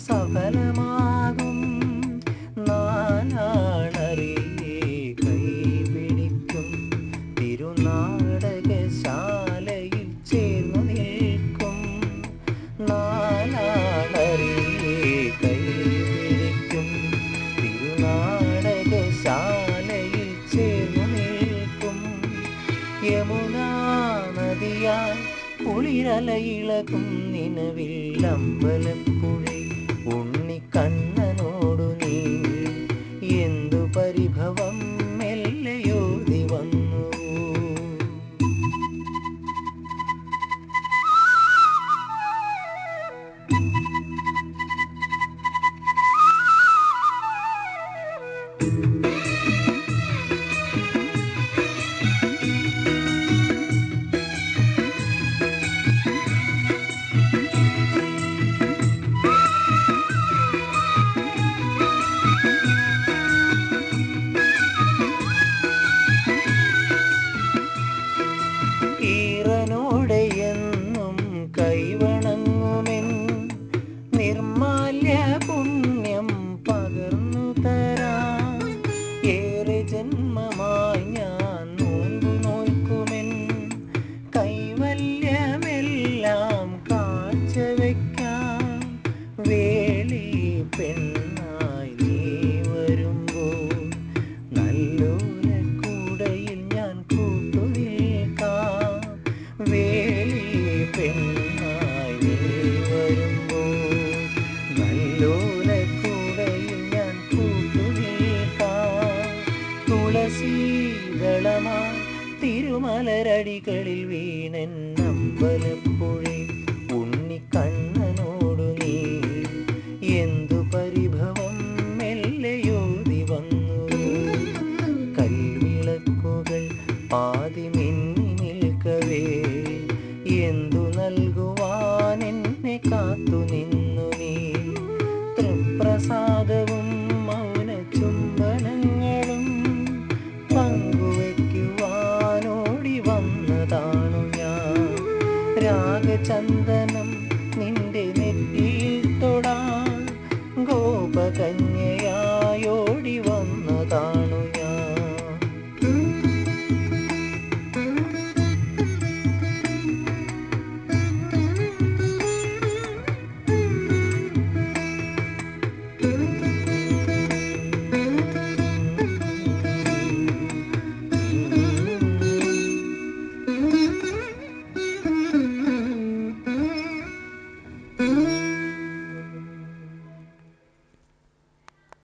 സഫലമാകും. നാലാണറിയെ കൈപിടിക്കും, തിരുനാടകശാലയിൽ ചേർന്നു നിൽക്കും. നാലാണറിയെ കൈപിടിക്കും, തിരുനാടകശാലയിൽ ചേർന്നു നിൽക്കും. യമുനാ നദിയാൽ കുളിരലയിളകും നിലവിൽ അമ്പലപ്പുഴി ഉണ്ണിക്കണ്ണനോടു നീ എന്തു പരിഭവം മെല്ലയോതി വന്നു. ഈറനോടെ എന്നും കൈവണങ്ങുമെൻ നിർമാല്യ പുണ്യം പകർന്നു തരാം. ഏറെ ജന്മമായി ഞാൻ നോമ്പു നോൽക്കുമെൻ കൈവല്യമെല്ലാം കാഴ്ചവെക്കാം. വേളി പെണ്ണായി നീ വരുമ്പോൾ നല്ലോല കൂടയിൽ ഞാൻ കൂട്ടുനിൽക്കാം. വേളി പെണ്ണായി നീ വരുമ്പോൾ നല്ലോല കൂടയിൽ ഞാൻ കൂട്ടുനിൽക്കാം. തുളസീദളമായി തിരുമലരടികളിൽ വീണൻ അമ്പലപ്പുഴി ഉണ്ണിക്കണ്ണനോടു നീ എന്തു പരിഭവം മെല്ലയോതി വന്നു. കൽവിളക്കുകൾ പാതി മിന്നി നിൽക്കവേ എന്തു നൽകുവാൻ എന്നെ കാത്തു നിന്നു നീ. തൃപ്രസാദവും മൗന ചുംബനങ്ങളും പങ്കുവയ്ക്കുവാനോടി വന്നതാണു ഞാൻ. രാഗചന്ദനം നിന്റെ നെറ്റിയിൽ തൊടാൻ ഗോപകന്യയായോടി വന്നതാണു ഞാൻ. Mm-hmm.